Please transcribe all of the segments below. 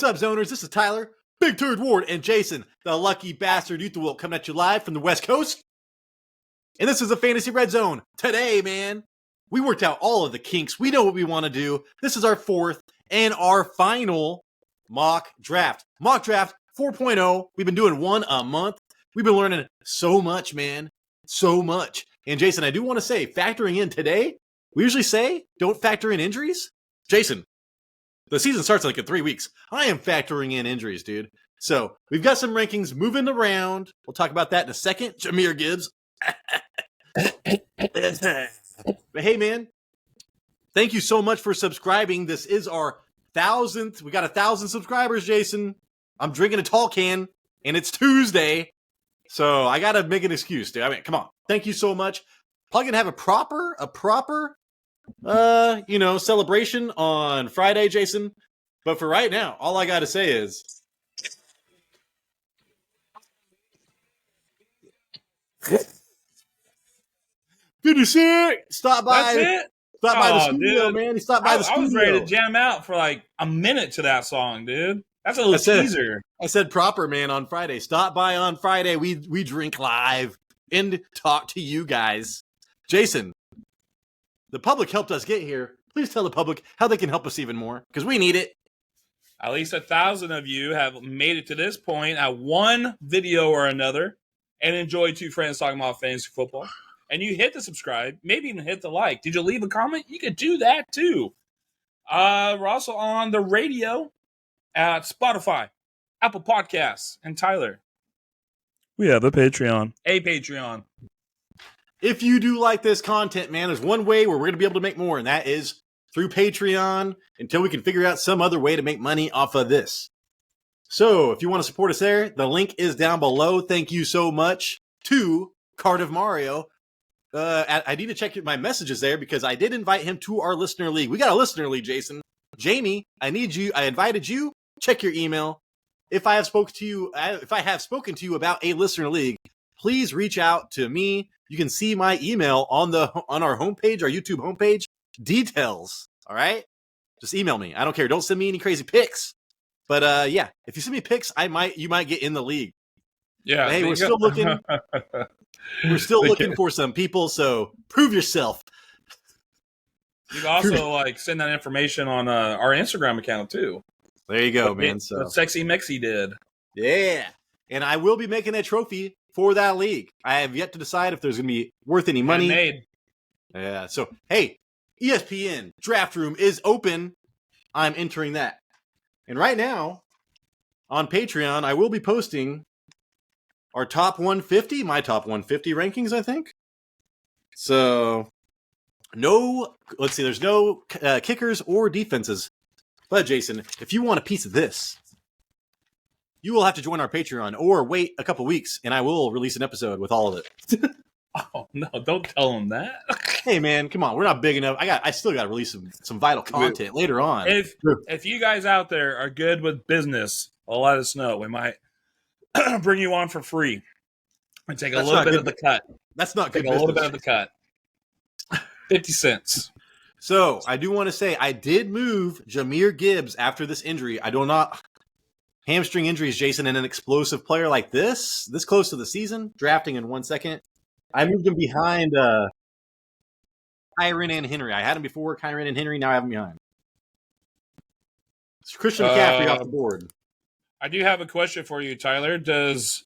what's up, Zoners? This is Tyler, Big Turd Ward, and Jason, the lucky bastard youth will coming at you live from the West Coast. And this is a Fantasy Red Zone. Today, man, we worked out all of the kinks. We know what we want to do. This is our fourth and our final mock draft. Mock draft 4.0. We've been doing one a month. We've been learning so much, man. So much. And Jason, I do want to say, factoring in today, we usually say don't factor in injuries. Jason, the season starts like in 3 weeks. I am factoring in injuries, dude. So we've got some rankings moving around. We'll talk about that in a second. Jahmyr Gibbs. But hey, man, thank you so much for subscribing. This is our 1,000th. We got 1,000 subscribers, Jason. I'm drinking a tall can, and it's Tuesday. So I got to make an excuse, dude. I mean, come on. Thank you so much. Probably going to have a proper celebration on Friday, Jason. But for right now, all I got to say is good to see it. Stop by. That's it? Stop by the studio, dude. Man. He stopped by the studio. I was ready to jam out for like a minute to that song, dude. That's a little teaser. I said proper, man, on Friday. Stop by on Friday. We drink live and talk to you guys. Jason, the public helped us get here. Please tell the public how they can help us even more, because we need it. At least 1,000 of you have made it to this point at one video or another and enjoyed two friends talking about fantasy football. And you hit the subscribe, maybe even hit the like. Did you leave a comment? You could do that too. We're also on the radio at Spotify, Apple Podcasts, and Tyler. We have a Patreon. A Patreon. If you do like this content, man, there's one way where we're going to be able to make more, and that is through Patreon until we can figure out some other way to make money off of this. So if you want to support us there, the link is down below. Thank you so much to Cardiff Mario. I need to check my messages there because I did invite him to our listener league. We got a listener league, Jason. Jamie, I need you. I invited you. Check your email. If I have spoken to you about a listener league, please reach out to me. You can see my email on our homepage, our YouTube homepage. Details. All right, just email me. I don't care. Don't send me any crazy pics. But yeah, if you send me pics, you might get in the league. Yeah. But hey, we're still looking. We're still looking for some people. So prove yourself. You can also send that information on our Instagram account too. There you go, man. So what Sexy Mexi did. Yeah. And I will be making a trophy for that league. I have yet to decide if there's going to be worth any money. Handmade. Yeah. So, hey, ESPN Draft Room is open. I'm entering that. And right now, on Patreon, I will be posting our top 150, my top 150 rankings, I think. So, there's no kickers or defenses. But, Jason, if you want a piece of this, you will have to join our Patreon or wait a couple weeks, and I will release an episode with all of it. Oh, no, don't tell them that. Hey, man, come on. We're not big enough. I still got to release some vital content later on. If you guys out there are good with business, well, let us know. We might bring you on for free and take a little bit of the cut. That's not good. Take a little bit of the cut. 50 cents. So I do want to say I did move Jahmyr Gibbs after this injury. I do not hamstring injuries, Jason, and an explosive player like this close to the season, drafting in 1 second. I moved him behind Kyren and Henry. I had him before Kyren and Henry. Now I have him behind. It's Christian McCaffrey off the board. I do have a question for you, Tyler. Does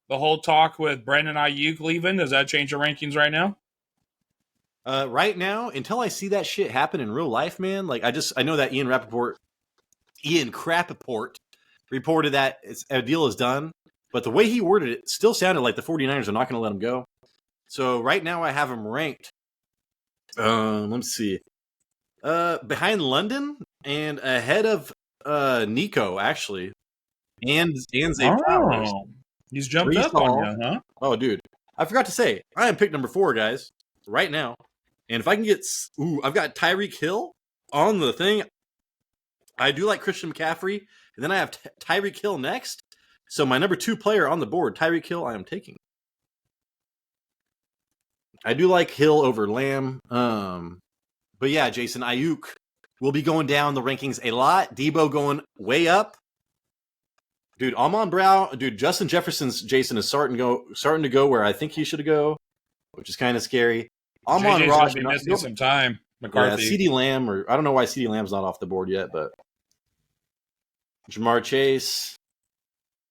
the whole talk with Brandon Ayuk leaving, does that change your rankings right now? Right now, until I see that shit happen in real life, man, I know that Ian Rappaport reported that a deal is done, but the way he worded it still sounded like the 49ers are not going to let him go. So right now I have him ranked. Let's see. Behind London and ahead of Nico, actually. And Zay Flowers. He's jumped up on you, huh? Oh, dude. I forgot to say, I am pick number 4, guys, right now. And if I can get... I've got Tyreek Hill on the thing. I do like Christian McCaffrey. And then I have Tyreek Hill next. So my number 2 player on the board, Tyreek Hill, I am taking. I do like Hill over Lamb. But yeah, Jason, Ayuk will be going down the rankings a lot. Debo going way up. Dude, Amon Brown, dude, Justin Jefferson's Jason is starting to go where I think he should go, which is kind of scary. Amon JJ's Ross going to be missing some time. McCarthy. CeeDee Lamb, or I don't know why CeeDee Lamb's not off the board yet, but Jamar Chase.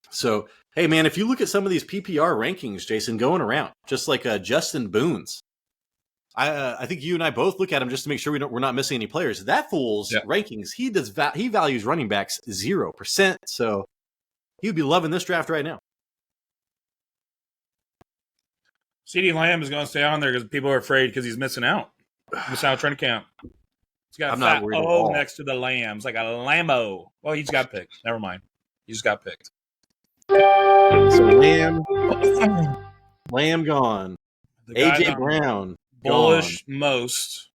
So, hey, man, if you look at some of these PPR rankings, Jason, going around, just like Justin Boone's, I think you and I both look at him just to make sure we're not missing any players. That fool's rankings, he values running backs 0%. So he would be loving this draft right now. CeeDee Lamb is going to stay on there because people are afraid because he's missing out. Missing out training camp. He's got a fat O next to the Lambs, like a Lambo. Well, he just got picked. Never mind. He just got picked. So Lamb gone. AJ Brown bullish gone. Most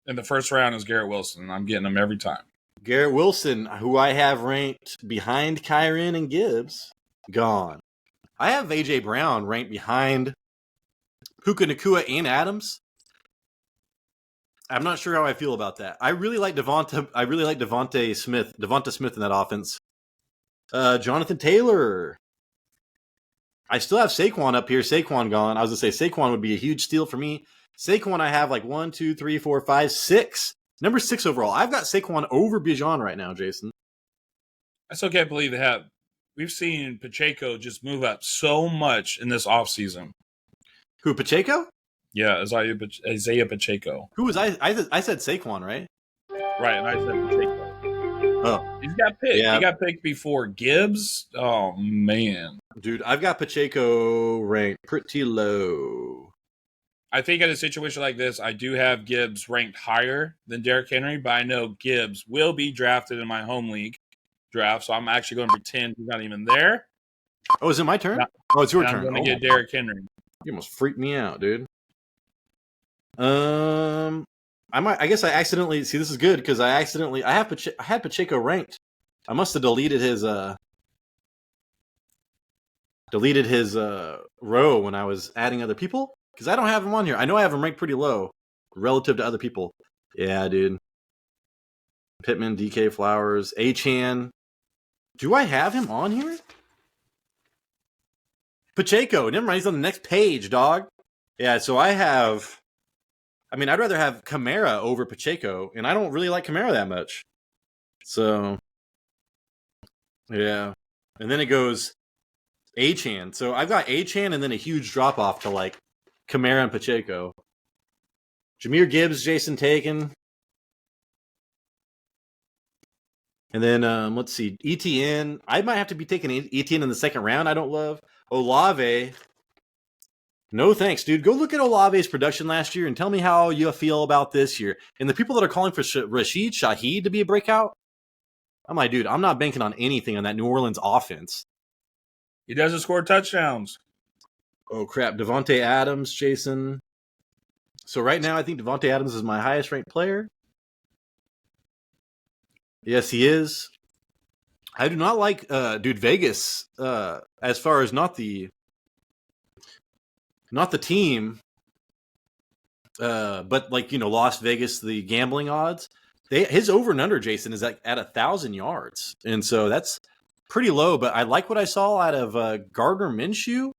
in the first round is Garrett Wilson. I'm getting him every time. Garrett Wilson, who I have ranked behind Kyren and Gibbs, gone. I have AJ Brown ranked behind Puka Nacua and Adams. I'm not sure how I feel about that. I really like Devonta Smith in that offense. Jonathan Taylor. I still have Saquon up here. Saquon gone. I was going to say Saquon would be a huge steal for me. Saquon I have like 1, 2, 3, 4, 5, 6. Number 6 overall. I've got Saquon over Bijan right now, Jason. I still can't believe we've seen Pacheco just move up so much in this offseason. Who, Pacheco? Yeah, Isaiah Pacheco. Who was I said Saquon, right? Right, and I said Pacheco. Oh. He's got picked. Yeah. He got picked before Gibbs. Oh, man. Dude, I've got Pacheco ranked pretty low. I think in a situation like this, I do have Gibbs ranked higher than Derrick Henry, but I know Gibbs will be drafted in my home league draft, so I'm actually going to pretend he's not even there. Oh, is it my turn? It's your turn. I'm going to get Derrick Henry. You almost freaked me out, dude. I guess I accidentally see. This is good because I had Pacheco ranked. I must have deleted his row when I was adding other people because I don't have him on here. I know I have him ranked pretty low relative to other people. Yeah, dude. Pittman, DK Flowers, Achane. Do I have him on here? Pacheco. Never mind. He's on the next page, dog. Yeah, so I'd rather have Kamara over Pacheco, and I don't really like Kamara that much. So, yeah. And then it goes Achane. So I've got Achane and then a huge drop-off to, like, Kamara and Pacheco. Jahmyr Gibbs, Jason taken. And then, let's see, ETN. I might have to be taking ETN in the second round. I don't love. Olave. No thanks, dude. Go look at Olave's production last year and tell me how you feel about this year. And the people that are calling for Rashid Shaheed to be a breakout, I'm like, dude, I'm not banking on anything on that New Orleans offense. He doesn't score touchdowns. Oh, crap. Devontae Adams, Jason. So right now, I think Devontae Adams is my highest ranked player. Yes, he is. I do not like, Vegas, as far as not the team, but like, Las Vegas, the gambling odds, his over and under, Jason, is at 1,000 yards. And so that's pretty low, but I like what I saw out of Gardner Minshew.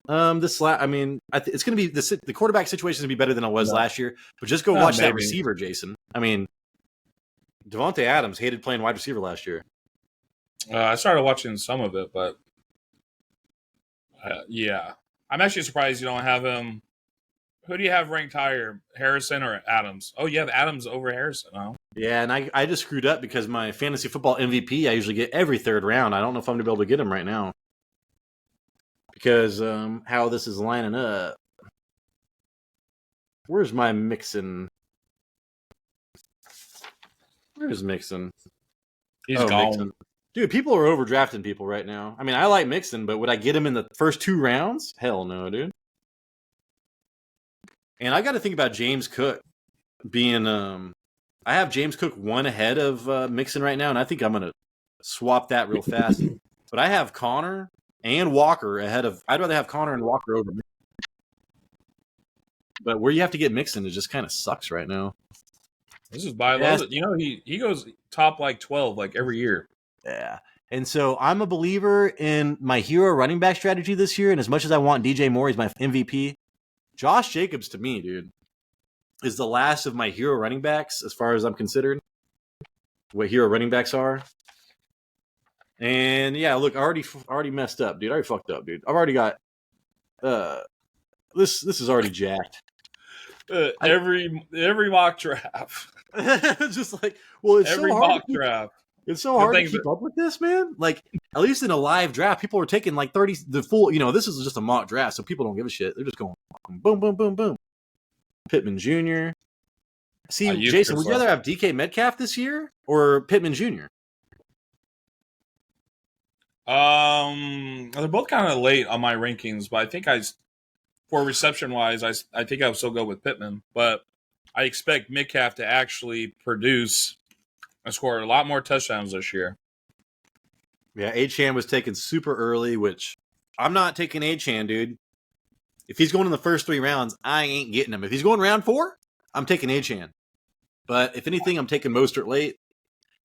It's going to be the quarterback situation is going to be better than it was last year, but just go watch that receiver, Jason. I mean, Devontae Adams hated playing wide receiver last year. I started watching some of it, but yeah. I'm actually surprised you don't have him. Who do you have ranked higher, Harrison or Adams? Oh, you have Adams over Harrison. Oh. Yeah, and I just screwed up because my fantasy football MVP I usually get every third round. I don't know if I'm going to be able to get him right now because how this is lining up. Where's my Mixon? Where's Mixon? He's gone. Mixon. Dude, people are overdrafting people right now. I mean, I like Mixon, but would I get him in the first 2 rounds? Hell no, dude. And I got to think about James Cook being I have James Cook 1 ahead of Mixon right now, and I think I'm going to swap that real fast. But I have Connor and Walker ahead of – I'd rather have Connor and Walker over Mixon. But where you have to get Mixon, it just kind of sucks right now. This is buy Yes. low. You know, he goes top like 12 like every year. Yeah. And so I'm a believer in my hero running back strategy this year. And as much as I want DJ Moore, he's my MVP. Josh Jacobs, to me, dude, is the last of my hero running backs as far as I'm considered. What hero running backs are. And yeah, look, I already messed up, dude. I already fucked up, dude. I've already got this is already jacked. Every mock draft. Just like, well, it's Every so hard. mock draft. It's so hard to keep up with this, man. Like, at least in a live draft, people are taking like 30, the full, this is just a mock draft, so people don't give a shit. They're just going boom, boom, boom, boom. Pittman Jr. See, Jason, would you rather have DK Metcalf this year or Pittman Jr.? They're both kind of late on my rankings, but I think for reception wise, I think I would still go with Pittman, but I expect Metcalf to actually produce and score a lot more touchdowns this year. Yeah, Achane was taken super early, which I'm not taking Achane, dude. If he's going in the first 3 rounds, I ain't getting him. If he's going round 4, I'm taking Achane. But if anything, I'm taking Mostert late.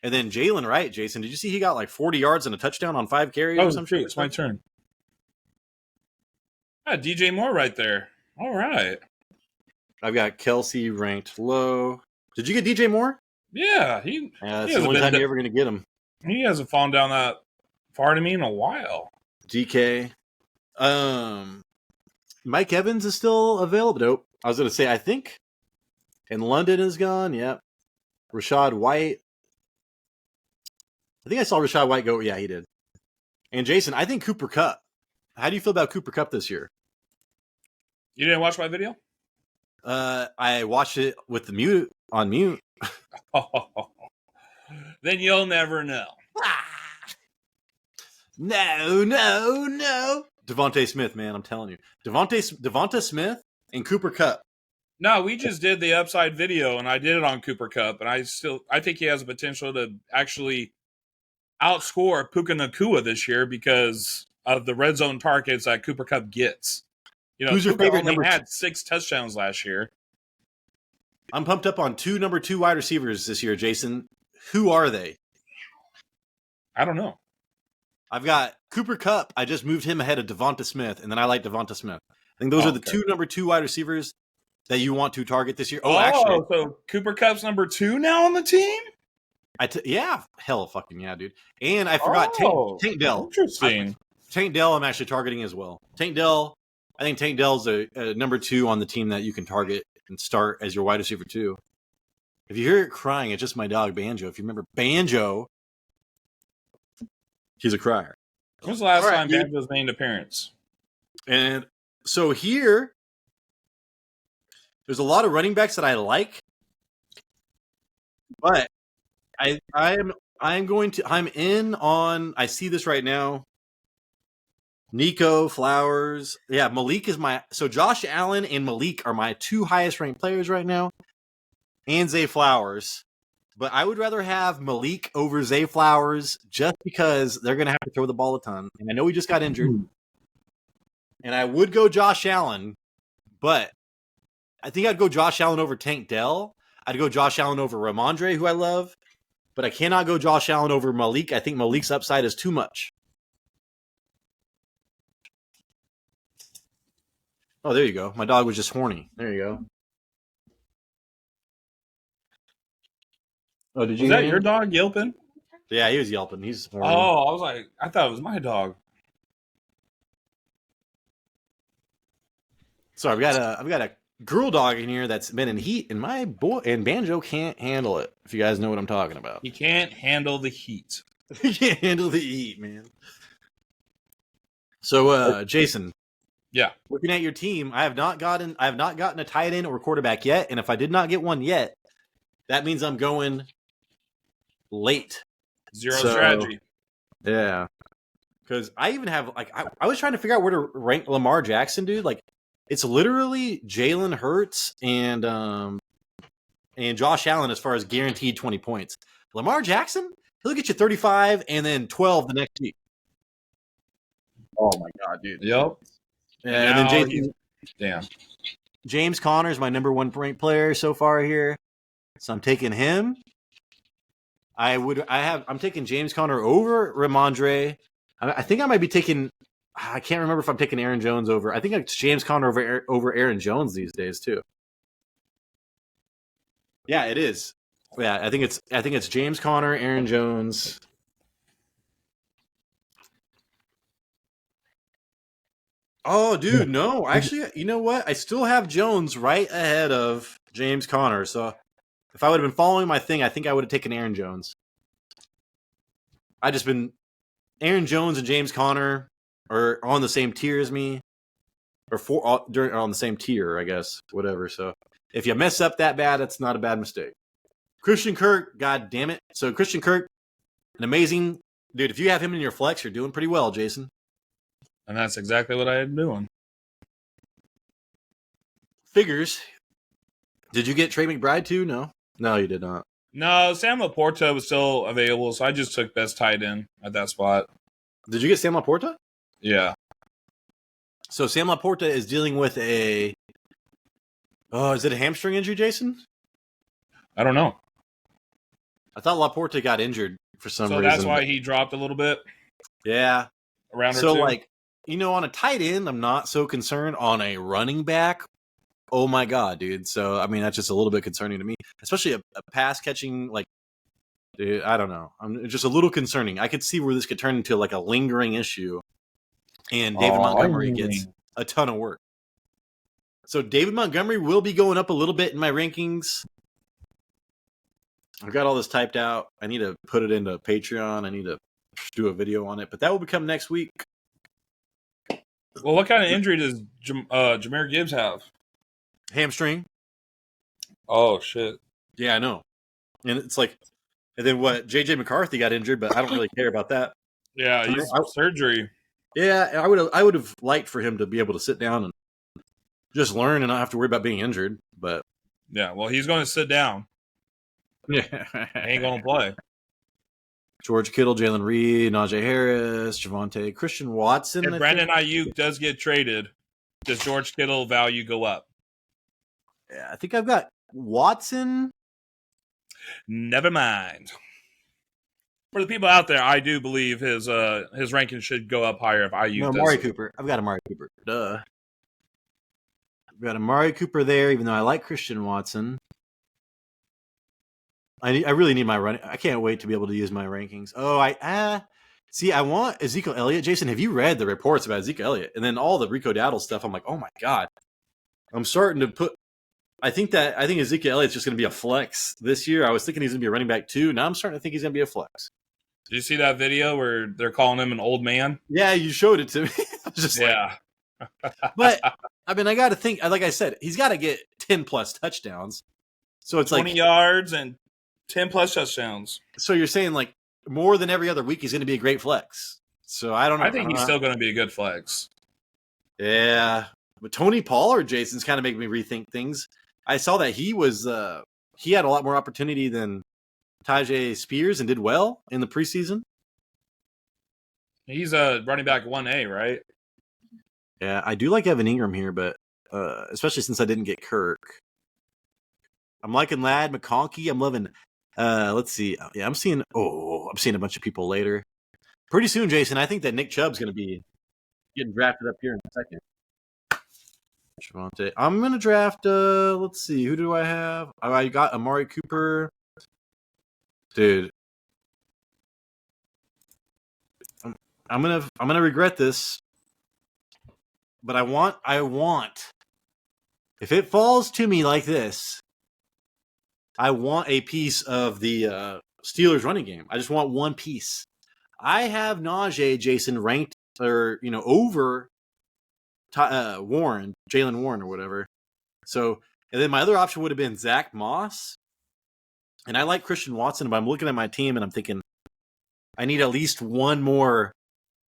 And then Jalen Wright, Jason, did you see he got like 40 yards and a touchdown on 5 carries or some shit? It's my turn. DJ Moore right there. All right. I've got Kelsey ranked low. Did you get DJ Moore? Yeah. That's the only time you're ever going to get him. He hasn't fallen down that far to me in a while. DK. Mike Evans is still available. Nope. I was going to say, I think. And London is gone. Yep. Rashad White. I think I saw Rashad White go. Yeah, he did. And Jason, I think Cooper Kupp. How do you feel about Cooper Kupp this year? You didn't watch my video? I watched it with the mute on mute. Then you'll never know. No. Devontae Smith, man, I'm telling you. Devonta Smith and Cooper Kupp. No, we just did the upside video, and I did it on Cooper Kupp, and I think he has the potential to actually outscore Puka Nacua this year because of the red zone targets that Cooper Kupp gets. Who's your favorite number? Had 6 touchdowns last year. I'm pumped up on 2 number 2 wide receivers this year, Jason. Who are they? I don't know. I've got Cooper Kupp. I just moved him ahead of Devonta Smith, and then I like Devonta Smith. I think those are the 2 number 2 wide receivers that you want to target this year. Actually, so Cooper Kupp's number 2 now on the team? Yeah, hell fucking yeah, dude. And I forgot Tank Dell. Interesting. Tank Dell I'm actually targeting as well. I think Tank Dell's a number 2 on the team that you can target and start as your wide receiver too. If you hear it crying, it's just my dog Banjo. If you remember Banjo, he's a crier. When's the last time Banjo's made an appearance? And so here, there's a lot of running backs that I like, but I'm in on. I see this right now. Nico Flowers, yeah, Malik is so Josh Allen and Malik are my 2 highest ranked players right now, and Zay Flowers. But I would rather have Malik over Zay Flowers just because they're going to have to throw the ball a ton. And I know he just got injured. And I would go Josh Allen, but I think I'd go Josh Allen over Tank Dell. I'd go Josh Allen over Ramondre, who I love. But I cannot go Josh Allen over Malik. I think Malik's upside is too much. Oh, there you go. My dog was just horny. There you go. Oh, did you? Was that your dog yelping? Yeah, he was yelping. He's horny. Oh, I was like, I thought it was my dog. So I've got a girl dog in here that's been in heat, and my boy and Banjo can't handle it. If you guys know what I'm talking about, he can't handle the heat. He can't handle the heat, man. So, Jason. Yeah. Looking at your team, I have not gotten a tight end or quarterback yet, and if I did not get one yet, that means I'm going late. Zero strategy. Yeah. Because I even have I was trying to figure out where to rank Lamar Jackson, dude. Like, it's literally Jalen Hurts and Josh Allen as far as guaranteed 20 points. Lamar Jackson, he'll get you 35 and then 12 the next week. Oh my god, dude. Yep. And then Damn. James Conner is my number 1 ranked player so far here. So I'm taking him. I'm taking James Conner over Ramondre. I think I might be taking. I can't remember if I'm taking Aaron Jones over. I think it's James Conner over Aaron Jones these days too. Yeah, it is. Yeah, I think it's James Conner, Aaron Jones. Oh, dude, no. Actually, you know what? I still have Jones right ahead of James Conner. So if I would have been following my thing, I think I would have taken Aaron Jones. Aaron Jones and James Conner are on the same tier as me, or on the same tier, I guess. Whatever. So if you mess up that bad, that's not a bad mistake. Christian Kirk, god damn it. So Christian Kirk, an amazing dude. If you have him in your flex, you're doing pretty well, Jason. And that's exactly what I am doing. Figures. Did you get Trey McBride too? No, you did not. No, Sam Laporta was still available, so I just took best tight end at that spot. Did you get Sam Laporta? Yeah. So Sam Laporta is dealing with is it a hamstring injury, Jason? I don't know. I thought Laporta got injured for some reason. So that's why he dropped a little bit? Yeah. A round or two? So, on a tight end, I'm not so concerned. On a running back, oh my God, dude. So, I mean, that's just a little bit concerning to me. Especially a pass catching, dude, I don't know. It's just a little concerning. I could see where this could turn into a lingering issue. And David Montgomery gets a ton of work. So David Montgomery will be going up a little bit in my rankings. I've got all this typed out. I need to put it into Patreon. I need to do a video on it, but that will become next week. Well, what kind of injury does Jahmyr Gibbs have? Hamstring. Oh, shit. Yeah, I know. And it's and then what? JJ McCarthy got injured, but I don't really care about that. Yeah, he's surgery. Yeah, I would have liked for him to be able to sit down and just learn and not have to worry about being injured. But yeah, well, he's going to sit down. Yeah, he ain't going to play. George Kittle, Jalen Reed, Najee Harris, Javonte, Christian Watson. If Brandon Ayuk does get traded, does George Kittle value go up? Yeah, I think I've got Watson. Never mind. For the people out there, I do believe his ranking should go up higher if Ayuk does. Amari Cooper. I've got Amari Cooper. Duh. I've got Amari Cooper there, even though I like Christian Watson. I really need my running. I can't wait to be able to use my rankings. Oh, I want Ezekiel Elliott. Jason, have you read the reports about Ezekiel Elliott? And then all the Rico Dowdle stuff. I'm like, oh my God. I'm starting to put. I think Ezekiel Elliott's just going to be a flex this year. I was thinking he's going to be a running back too. Now I'm starting to think he's going to be a flex. Did you see that video where they're calling him an old man? Yeah, you showed it to me. I was just but I mean, I got to think. Like I said, he's got to get 10 plus touchdowns. So it's 20 yards and 10 plus touchdowns. So you're saying more than every other week he's going to be a great flex. So I don't know. I think he's still going to be a good flex. Yeah, but Tony Pollard, Jason's kind of making me rethink things. I saw that he had a lot more opportunity than Tajay Spears and did well in the preseason. He's a running back 1A, right? Yeah, I do like Evan Ingram here, but especially since I didn't get Kirk. I'm liking Ladd McConkey. I'm loving. Let's see. Yeah, I'm seeing a bunch of people later. Pretty soon, Jason, I think that Nick Chubb's going to be getting drafted up here in a second. Javonte. I'm going to draft, let's see. Who do I have? I got Amari Cooper. Dude. I'm gonna regret this. But I want. If it falls to me like this, I want a piece of the Steelers running game. I just want one piece. I have Najee, Jason, ranked over Warren, Jalen Warren or whatever. So, and then my other option would have been Zach Moss. And I like Christian Watson, but I'm looking at my team and I'm thinking I need at least one more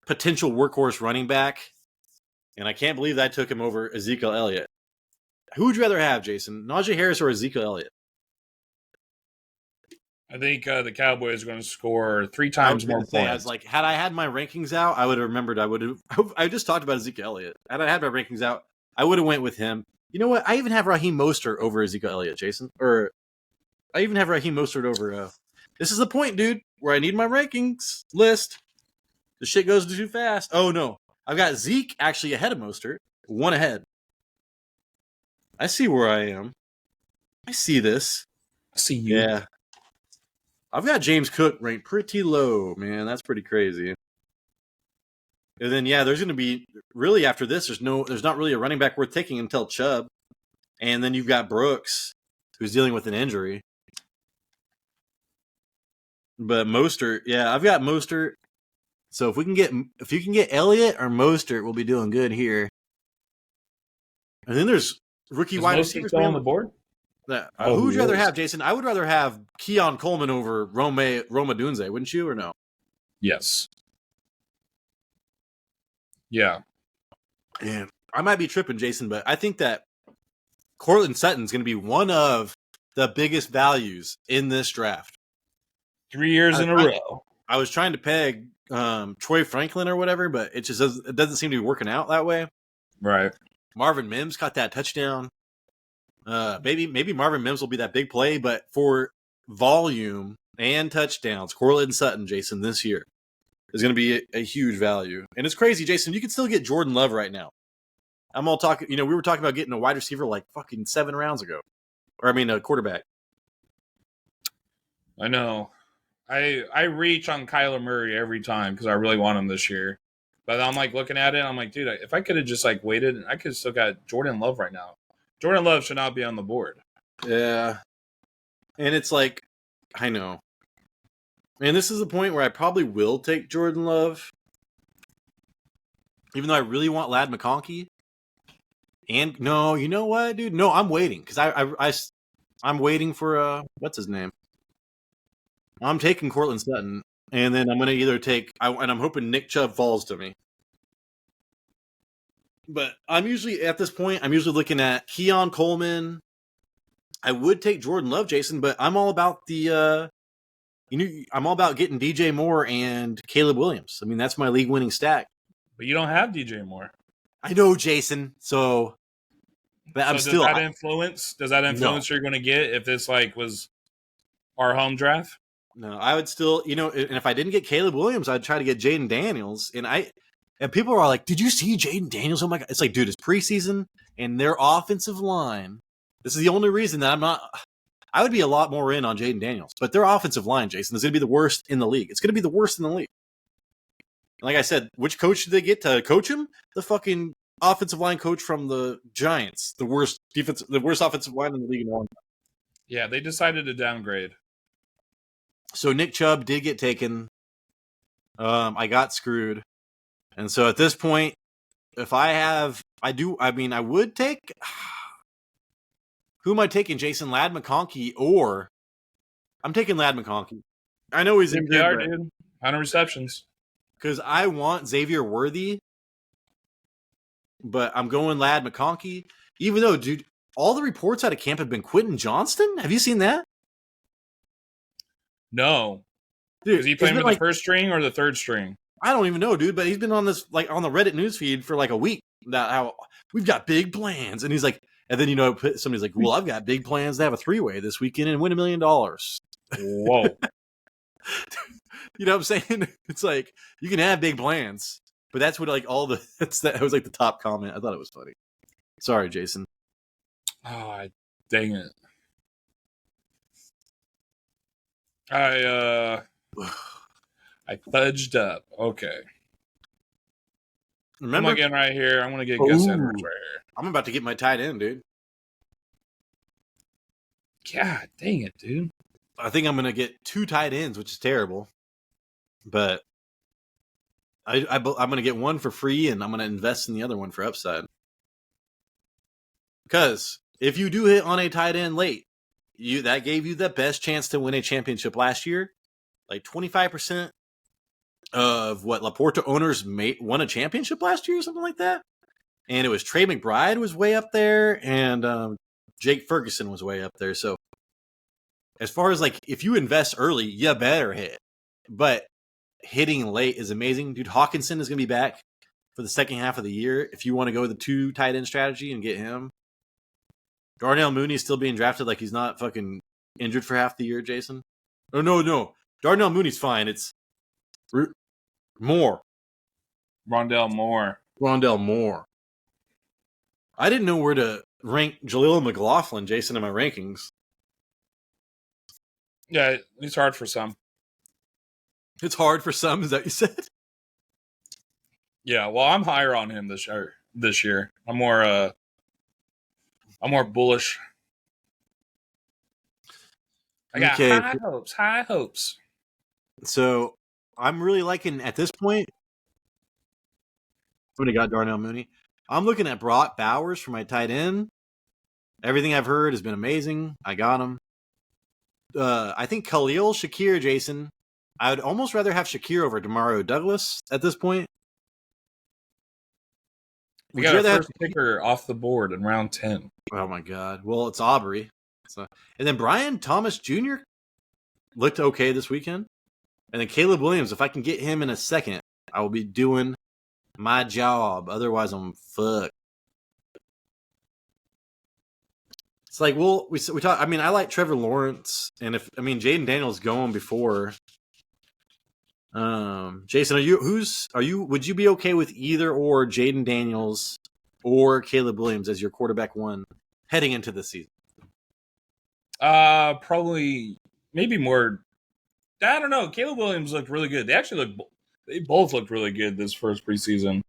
potential workhorse running back. And I can't believe that I took him over Ezekiel Elliott. Who would you rather have, Jason? Najee Harris or Ezekiel Elliott? I think the Cowboys are going to score 3 times more points. I was like, had I had my rankings out, I would have remembered. I just talked about Ezekiel Elliott. Had I had my rankings out, I would have went with him. You know what? I even have Raheem Mostert over Ezekiel Elliott, Jason. Or I even have Raheem Mostert over. This is the point, dude, where I need my rankings list. The shit goes too fast. Oh no, I've got Zeke actually ahead of Mostert, one ahead. I see where I am. I see this. I see you. Yeah, I've got James Cook ranked pretty low, man. That's pretty crazy. And then there's going to be really after this. There's not really a running back worth taking until Chubb, and then you've got Brooks, who's dealing with an injury. But Mostert, I've got Mostert. So if you can get Elliott or Mostert, we'll be doing good here. And then there's rookie wide receivers still on the board. Who would you rather have, Jason? I would rather have Keon Coleman over Roma Dunze, wouldn't you, or no? Yes. Yeah. Yeah. I might be tripping, Jason, but I think that Cortland Sutton's going to be one of the biggest values in this draft. 3 years in a row. I was trying to peg Troy Franklin or whatever, but it doesn't seem to be working out that way. Right. Marvin Mims caught that touchdown. Maybe Marvin Mims will be that big play, but for volume and touchdowns, Cortland Sutton, Jason, this year is going to be a huge value. And it's crazy, Jason. You can still get Jordan Love right now. I'm all talking. We were talking about getting a wide receiver like fucking 7 rounds ago, a quarterback. I know. I reach on Kyler Murray every time because I really want him this year. But I'm like looking at it, I'm like, dude, if I could have just like waited, I could have still got Jordan Love right now. Jordan Love should not be on the board. Yeah. And it's like, I know. And this is the point where I probably will take Jordan Love. Even though I really want Ladd McConkey. And no, you know what, dude? No, I'm waiting because I'm waiting for what's his name? I'm taking Cortland Sutton, and then I'm going to either and I'm hoping Nick Chubb falls to me. But I'm usually at this point, I'm usually looking at Keon Coleman. I would take Jordan Love, Jason, but I'm all about I'm all about getting DJ Moore and Caleb Williams. I mean, that's my league-winning stack. But you don't have DJ Moore. I know, Jason. So, but I'm still. Does that influence No. who you're going to get if this was our home draft? No, I would still, and if I didn't get Caleb Williams, I'd try to get Jaden Daniels. And people are like, "Did you see Jaden Daniels?" Oh my god! It's like, dude, it's preseason, and their offensive line. This is the only reason that I'm not. I would be a lot more in on Jaden Daniels, but their offensive line, Jason, is going to be the worst in the league. It's going to be the worst in the league. Like I said, which coach did they get to coach him? The fucking offensive line coach from the Giants, the worst offensive line in the league in a long time. Yeah, they decided to downgrade. So Nick Chubb did get taken. I got screwed. And so at this point, if I would take. Who am I taking, Jason? Ladd McConkey, or I'm taking Ladd McConkey. I know he's in PPR, dude. 100 receptions. Because I want Xavier Worthy, but I'm going Ladd McConkey. Even though, dude, all the reports out of camp have been Quentin Johnston. Have you seen that? No. Dude, is he playing with the first string or the third string? I don't even know, dude, but he's been on this, like, on the Reddit newsfeed for like a week. How we've got big plans. And he's like, and then, somebody's like, well, I've got big plans to have a 3-way this weekend and win $1 million. Whoa. You know what I'm saying? It's like, you can have big plans, but that's what that was like the top comment. I thought it was funny. Sorry, Jason. Oh, dang it. I fudged up. Okay. Remember, I'm getting right here. I'm going to get Gus Edwards right here. I'm about to get my tight end, dude. God dang it, dude. I think I'm going to get 2 tight ends, which is terrible. But I'm going to get one for free, and I'm going to invest in the other one for upside. Because if you do hit on a tight end late, that gave you the best chance to win a championship last year. Like 25% of what Laporta owners won a championship last year or something like that. And it was Trey McBride was way up there, and Jake Ferguson was way up there. So as far as like, if you invest early, you better hit. But hitting late is amazing. Dude, Hawkinson is going to be back for the second half of the year. If you want to go with the 2 tight end strategy and get him. Darnell Mooney is still being drafted like he's not fucking injured for half the year, Jason? Oh, no. Darnell Mooney's fine. It's Moore. Rondell Moore. Rondell Moore. I didn't know where to rank Jaleel McLaughlin, Jason, in my rankings. Yeah, it's hard for some. It's hard for some, is that what you said? Yeah, well, I'm higher on him this year. I'm more bullish. I got high hopes. So I'm really liking at this point. When I got Darnell Mooney, I'm looking at Brock Bowers for my tight end. Everything I've heard has been amazing. I got him. I think Khalil Shakir, Jason. I would almost rather have Shakir over Demario Douglas at this point. We got a first picker off the board in round 10. Oh my God! Well, it's Aubrey. So, and then Brian Thomas Jr. looked okay this weekend. And then Caleb Williams, if I can get him in a second, I will be doing my job. Otherwise, I'm fucked. It's like, well, we talk. I mean, I like Trevor Lawrence, and Jaden Daniels going before. Jason, would you be okay with either or Jaden Daniels or Caleb Williams as your quarterback one heading into the season? Probably maybe more. I don't know. Caleb Williams looked really good. They both looked really good this first preseason.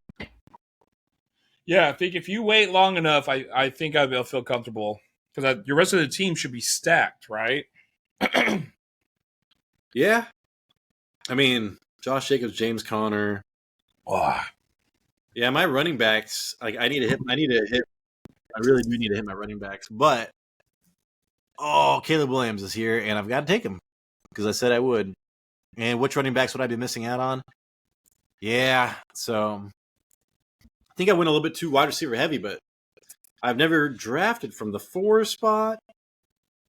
Yeah, I think if you wait long enough, I think I'll feel comfortable because your rest of the team should be stacked, right? Yeah. I mean, Josh Jacobs, James Conner. Oh. Yeah, my running backs, like I really do need to hit my running backs, but Caleb Williams is here and I've got to take him because I said I would. And which running backs would I be missing out on? Yeah, so I think I went a little bit too wide receiver heavy, but I've never drafted from the 4 spot.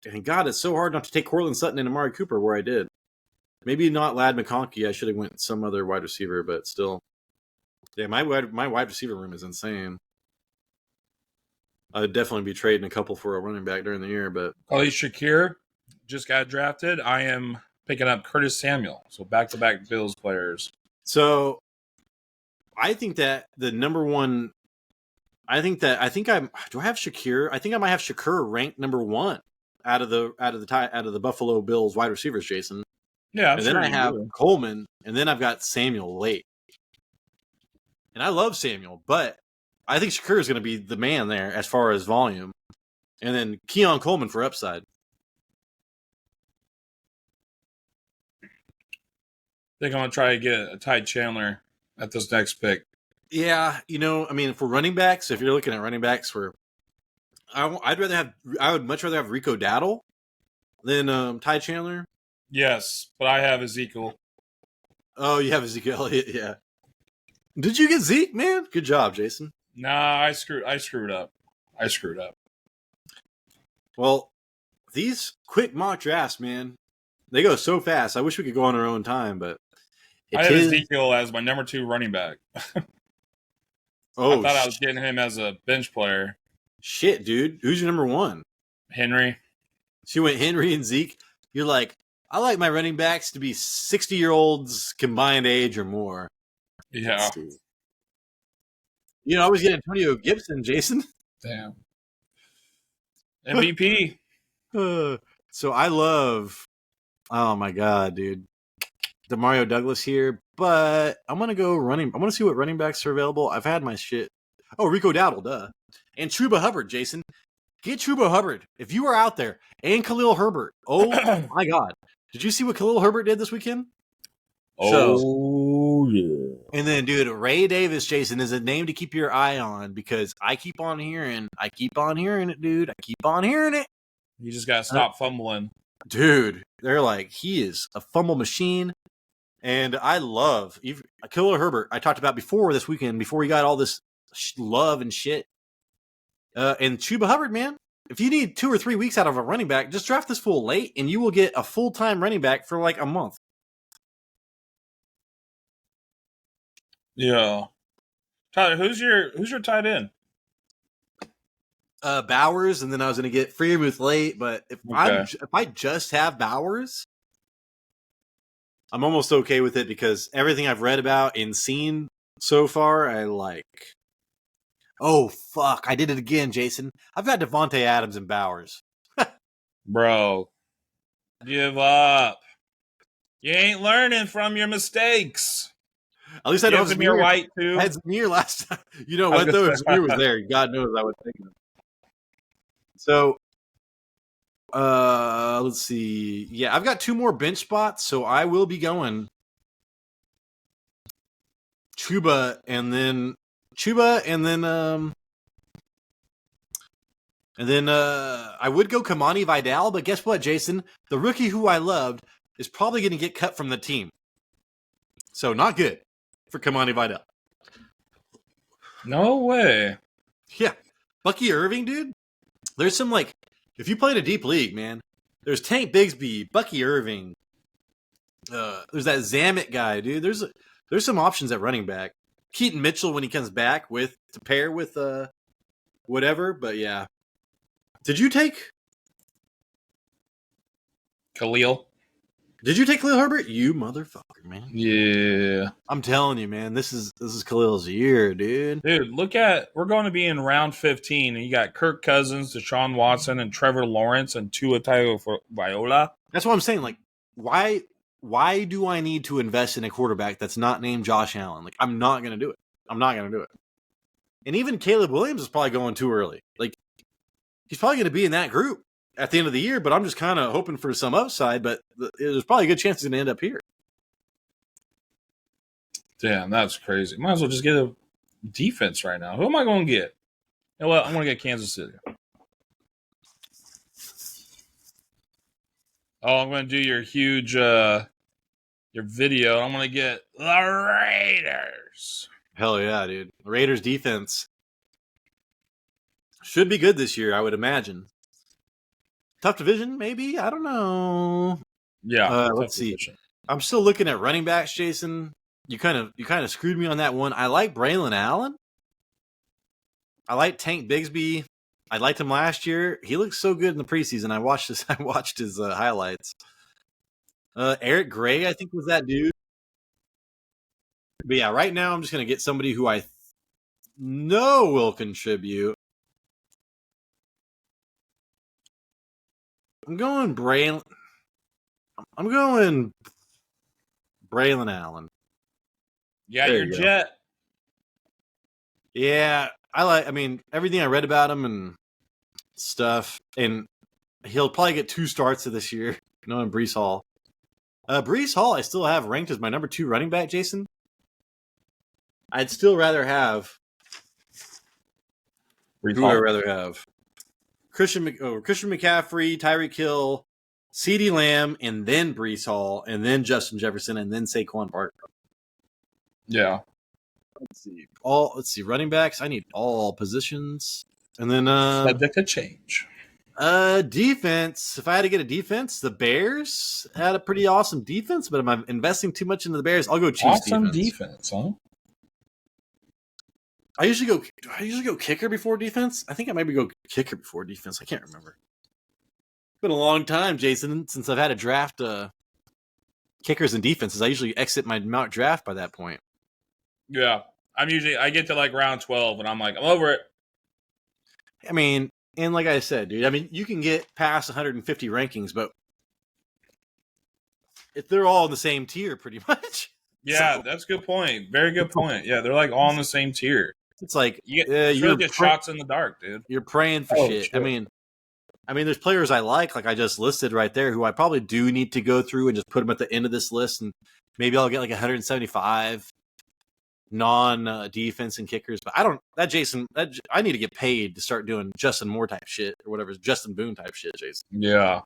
And God, it's so hard not to take Cortland Sutton and Amari Cooper where I did. Maybe not Lad McConkey. I should have went some other wide receiver, but still. Yeah, my wide receiver room is insane. I'd definitely be trading a couple for a running back during the year, but Khalil Shakir just got drafted. I am picking up Curtis Samuel. So back-to-back Bills players. So I think that the number one do I have Shakir? I think I might have Shakir ranked number 1 out of the Buffalo Bills wide receivers, Jason. Yeah, and then I have Coleman, and then I've got Samuel late. And I love Samuel, but I think Shakir is going to be the man there as far as volume. And then Keon Coleman for upside. I think I'm going to try to get a Ty Chandler at this next pick. Yeah, for running backs, if you're looking at running backs, I would much rather have Rico Dowdle than Ty Chandler. Yes, but I have Ezekiel. Oh, you have Ezekiel Elliott, yeah. Did you get Zeke, man? Good job, Jason. Nah, I screwed up. Well, these quick mock drafts, man, they go so fast. I wish we could go on our own time, but I have Ezekiel as my number 2 running back. I thought I was getting him as a bench player. Shit, dude. Who's your number 1? Henry. So you went Henry and Zeke. You're like, I like my running backs to be 60-year-olds combined age or more. Yeah. I always get Antonio Gibson, Jason. Damn. MVP. So I love, oh my God, dude. Demario Douglas here, but I'm going to go running. I want to see what running backs are available. I've had my shit. Oh, Rico Dowdle, duh. And Chuba Hubbard, Jason. Get Chuba Hubbard. If you are out there. And Khalil Herbert. Oh, my God. Did you see what Khalil Herbert did this weekend? Yeah. And then, dude, Ray Davis, Jason, is a name to keep your eye on because I keep on hearing it, dude. I keep on hearing it. You just got to stop fumbling. Dude, they're like, he is a fumble machine. And I love Khalil Herbert. I talked about before this weekend, before he got all this love and shit. And Chuba Hubbard, man, if you need 2 or 3 weeks out of a running back, just draft this fool late, and you will get a full-time running back for like a month. Yeah. Tyler, who's your tight end? Bowers, and then I was going to get Freiermuth late. But if I just have Bowers, I'm almost okay with it because everything I've read about and seen so far, I like. Oh fuck! I did it again, Jason. I've got Devontae Adams and Bowers. Bro, give up. You ain't learning from your mistakes. At least I know Zamir White too. I had Zamir last time. You know what though? If Zamir was there, God knows I would think of him. So, let's see. Yeah, I've got 2 more bench spots, so I will be going Chuba and then I would go Kamani Vidal, but guess what, Jason? The rookie who I loved is probably going to get cut from the team. So not good for Kamani Vidal. No way. Yeah. Bucky Irving, dude. There's some, like, if you play in a deep league, man, there's Tank Bigsby, Bucky Irving. There's that Zamet guy, dude. There's some options at running back. Keaton Mitchell when he comes back to pair with whatever, but yeah. Did you take Khalil? Did you take Khalil Herbert? You motherfucker, man. Yeah. I'm telling you, man, this is Khalil's year, dude. Dude, we're going to be in round 15, and you got Kirk Cousins, Deshaun Watson, and Trevor Lawrence, and Tua Tagovailoa. That's what I'm saying. Like, why do I need to invest in a quarterback that's not named Josh Allen? Like, I'm not going to do it. And even Caleb Williams is probably going too early. Like, he's probably going to be in that group at the end of the year, but I'm just kind of hoping for some upside, but there's probably a good chance he's going to end up here. Damn, that's crazy. Might as well just get a defense right now. Who am I going to get? You know what? I'm going to get Kansas City. Oh, I'm going to do your huge your video. I'm going to get the Raiders. Hell yeah, dude. The Raiders defense should be good this year, I would imagine. Tough division, maybe? I don't know. Yeah. Let's see. I'm still looking at running backs, Jason. You kind of screwed me on that one. I like Braylon Allen. I like Tank Bigsby. I liked him last year. He looked so good in the preseason. I watched his highlights. Eric Gray, I think, was that dude. But yeah, right now I'm just gonna get somebody who I know will contribute. I'm going Braylon Allen. Yeah, your Jet. Yeah, I mean, everything I read about him and stuff, and he'll probably get 2 starts this year, knowing Breece Hall. Breece Hall, I still have ranked as my number 2 running back, Jason. I'd still rather have. Who would I rather have? Christian McCaffrey, Tyreek Hill, CeeDee Lamb, and then Breece Hall, and then Justin Jefferson, and then Saquon Barkley. Yeah. Let's see. Running backs. I need all positions, and then That could change. Defense. If I had to get a defense, the Bears had a pretty awesome defense, but am I investing too much into the Bears? I'll go Chiefs defense, huh? Do I usually go kicker before defense? I think I maybe go kicker before defense. I can't remember. It's been a long time, Jason, since I've had to draft kickers and defenses. I usually exit my mock draft by that point. Yeah. I get to like round 12 and I'm like, I'm over it. I mean, and like I said, dude, I mean, you can get past 150 rankings, but if they're all in the same tier pretty much. Yeah, that's a good point. Very good point. Yeah, they're like all in the same tier. It's like you're get shots in the dark, dude. You're praying for shit. I mean, there's players I like I just listed right there, who I probably do need to go through and just put them at the end of this list, and maybe I'll get like 175 non-defense and kickers. But I don't. I need to get paid to start doing Justin Moore type shit or whatever, Justin Boone type shit, Jason. Yeah.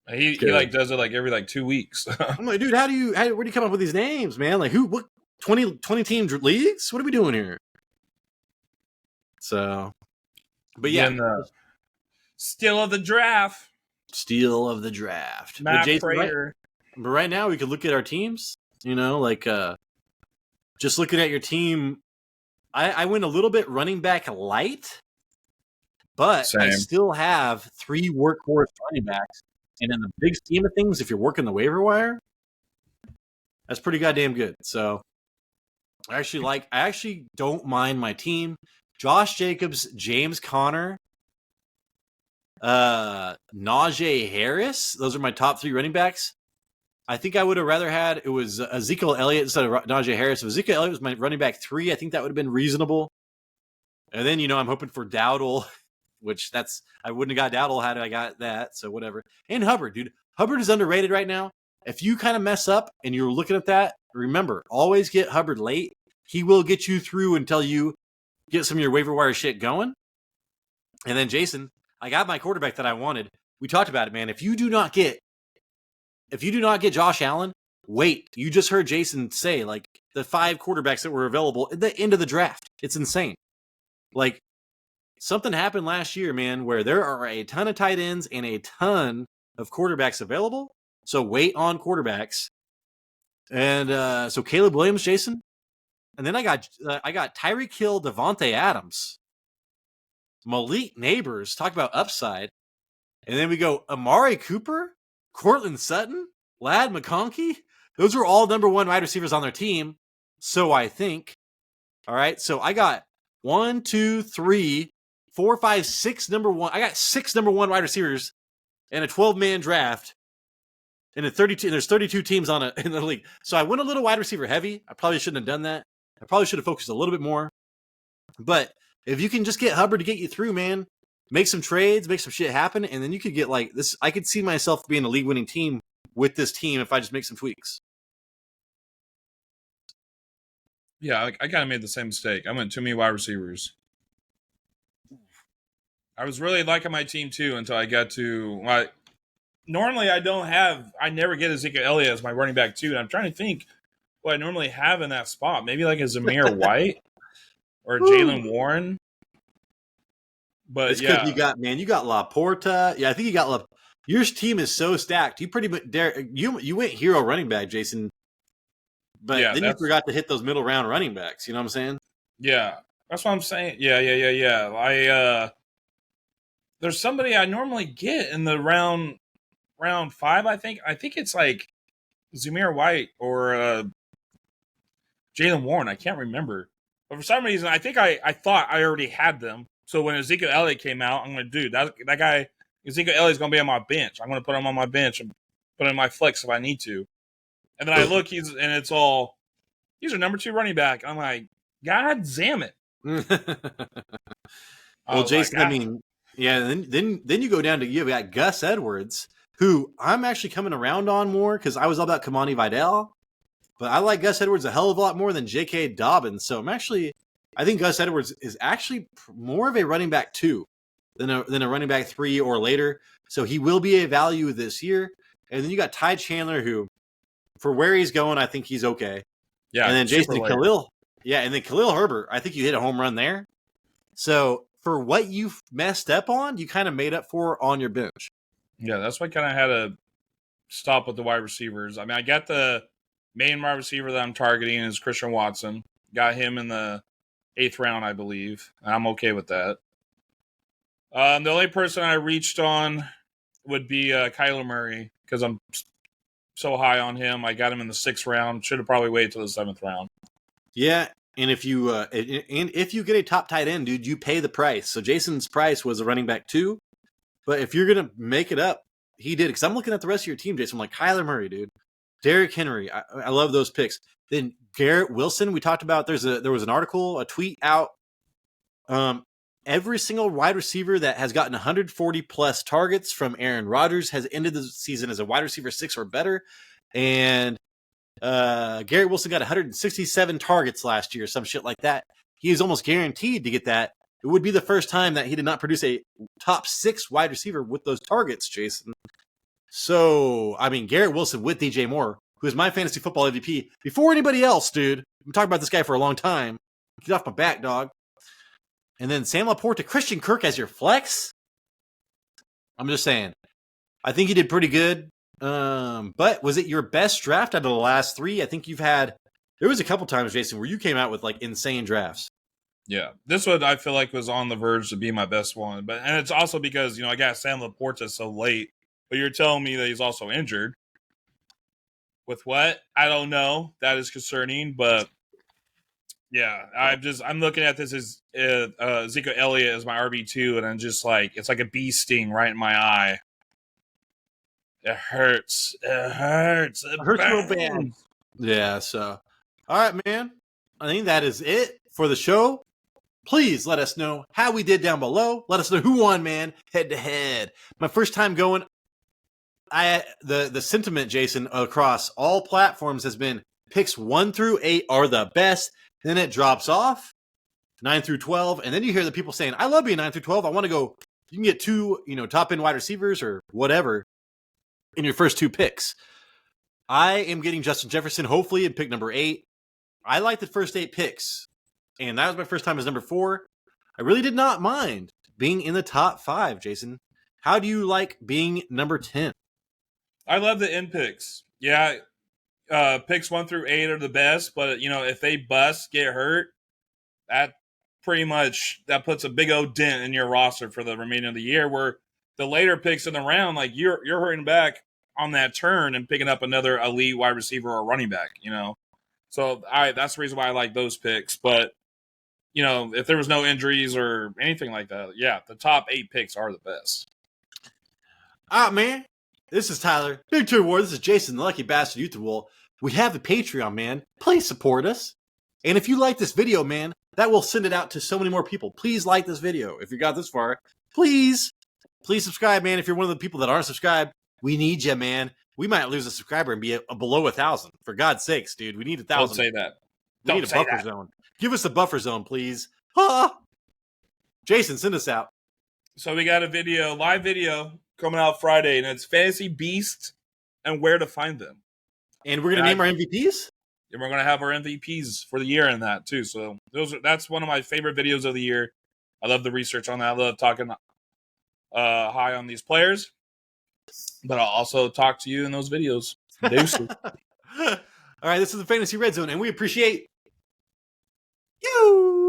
He like does it like every like 2 weeks. I'm like, dude, where do you come up with these names, man? Like, what 20 team leagues? What are we doing here? So, but yeah, steal of the draft. But Jason, right now we could look at our teams. You know, like just looking at your team, I went a little bit running back light. but I Same. still have 3 workhorse running backs. And in the big scheme of things, if you're working the waiver wire, that's pretty goddamn good. So I actually don't mind my team. Josh Jacobs, James Conner, Najee Harris. Those are my top 3 running backs. I think I would have rather had it was Ezekiel Elliott instead of Najee Harris. If Ezekiel Elliott was my running back 3, I think that would have been reasonable. And then, I'm hoping for Dowdle, which I wouldn't have got Dowdle had I got that. So whatever. And Hubbard, dude. Hubbard is underrated right now. If you kind of mess up and you're looking at that, remember, always get Hubbard late. He will get you through until you get some of your waiver wire shit going. And then Jason, I got my quarterback that I wanted. We talked about it, man. If you do not get Josh Allen, wait. You just heard Jason say like the 5 quarterbacks that were available at the end of the draft. It's insane. Like something happened last year, man, where there are a ton of tight ends and a ton of quarterbacks available. So wait on quarterbacks. And so Caleb Williams, Jason. And then I got Tyreek Hill, Devontae Adams, Malik Neighbors. Talk about upside. And then we go Amari Cooper, Cortland Sutton, Ladd McConkey. Those are all number 1 wide receivers on their team. So I think. All right. So I got 1, 2, 3, 4, 5, 6 number 1. I got 6 number 1 wide receivers in a 12-man draft. And there's 32 teams in the league. So I went a little wide receiver heavy. I probably shouldn't have done that. I probably should have focused a little bit more. But if you can just get Hubbard to get you through, man, make some trades, make some shit happen, and then you could get like this. I could see myself being a league-winning team with this team if I just make some tweaks. Yeah, I kind of made the same mistake. I went too many wide receivers. I was really liking my team too until I got to normally I never get Ezekiel Elliott as my running back 2, and I'm trying to think what I normally have in that spot. Maybe like a Zamir White or Jalen Warren. But it's because you got Laporta. Yeah, I think you got your team is so stacked. You pretty much you went hero running back, Jason. But then you forgot to hit those middle round running backs. You know what I'm saying? Yeah, that's what I'm saying. Yeah. There's somebody I normally get in the round 5. I think it's like Zamir White or Jalen Warren. I can't remember, but for some reason, I think I thought I already had them. So when Ezekiel Elliott came out, I'm like, dude, that guy Ezekiel Elliott's gonna be on my bench. I'm gonna put him on my bench and put him in my flex if I need to. And then I look, he's a number 2 running back. I'm like, God damn it. Well, Jason, I mean, yeah. Then you go down to you've got Gus Edwards, who I'm actually coming around on more because I was all about Kamani Vidal. But I like Gus Edwards a hell of a lot more than J.K. Dobbins. So I think Gus Edwards is actually more of a running back 2 than a running back 3 or later. So he will be a value this year. And then you got Ty Chandler, who, for where he's going, I think he's okay. Yeah. And then Jason Khalil. Yeah. And then Khalil Herbert, I think you hit a home run there. So for what you've messed up on, you kind of made up for on your bench. Yeah. That's why I kind of had to stop with the wide receivers. I mean, I got the main wide receiver that I'm targeting is Christian Watson. Got him in the 8th round, I believe. I'm okay with that. The only person I reached on would be Kyler Murray because I'm so high on him. I got him in the 6th round. Should have probably waited till the 7th round. Yeah, and if you get a top tight end, dude, you pay the price. So Jason's price was a running back 2, but if you're gonna make it up, he did. Because I'm looking at the rest of your team, Jason. I'm like Kyler Murray, dude, Derrick Henry. I love those picks. Then Garrett Wilson, we talked about. There was an article, a tweet out. Every single wide receiver that has gotten 140 plus targets from Aaron Rodgers has ended the season as a wide receiver 6 or better. And Garrett Wilson got 167 targets last year, some shit like that. He is almost guaranteed to get that. It would be the first time that he did not produce a top 6 wide receiver with those targets, Jason. So, I mean, Garrett Wilson with DJ Moore, who is my fantasy football MVP before anybody else, dude. I'm talking about this guy for a long time. Get off my back, dog. And then Sam Laporte to Christian Kirk as your flex. I'm just saying. I think you did pretty good. But was it your best draft out of the last 3? I think there was a couple times, Jason, where you came out with like insane drafts. Yeah, this one I feel like was on the verge to be my best one, and it's also because I got Sam Laporta so late. But you're telling me that he's also injured. With what? I don't know. That is concerning, but yeah, I'm looking at this as Ezekiel Elliott as my RB2, and I'm just like it's like a bee sting right in my eye. It hurts. It hurts. It hurts real bad. burns. Yeah, so all right, man. I think that is it for the show. Please let us know how we did down below. Let us know who won, man, head to head. My first time going, the sentiment, Jason, across all platforms has been picks 1 through 8 are the best. Then it drops off 9 through 12, and then you hear the people saying, "I love being 9 through 12. I want to go." You can get 2, top end wide receivers or whatever in your first 2 picks. I am getting Justin Jefferson, hopefully, in pick number 8. I like the first 8 picks, and that was my first time as number 4. I really did not mind being in the top 5, Jason. How do you like being number 10? I love the end picks. Yeah, picks 1 through 8 are the best, but if they bust, get hurt, that pretty much that puts a big old dent in your roster for the remainder of the year. Where the later picks in the round, like you're hurting back on that turn and picking up another elite wide receiver or running back. So that's the reason why I like those picks. But if there was no injuries or anything like that, yeah, the top 8 picks are the best. Man. This is Tyler, Big Two War. This is Jason, the Lucky Bastard Youth Wool. We have a Patreon, man. Please support us. And if you like this video, man, that will send it out to so many more people. Please like this video. If you got this far, please subscribe, man. If you're one of the people that aren't subscribed, we need you, man. We might lose a subscriber and be below 1,000. For God's sakes, dude, we need 1,000. Don't say that. We need a buffer zone. Give us a buffer zone, please. Jason, send us out. So we got a live video coming out Friday, and it's Fantasy Beasts and where to find them. And we're going to name our MVPs? And we're going to have our MVPs for the year in that, too. So that's one of my favorite videos of the year. I love the research on that. I love talking high on these players. But I'll also talk to you in those videos. All right, this is the Fantasy Red Zone, and we appreciate you.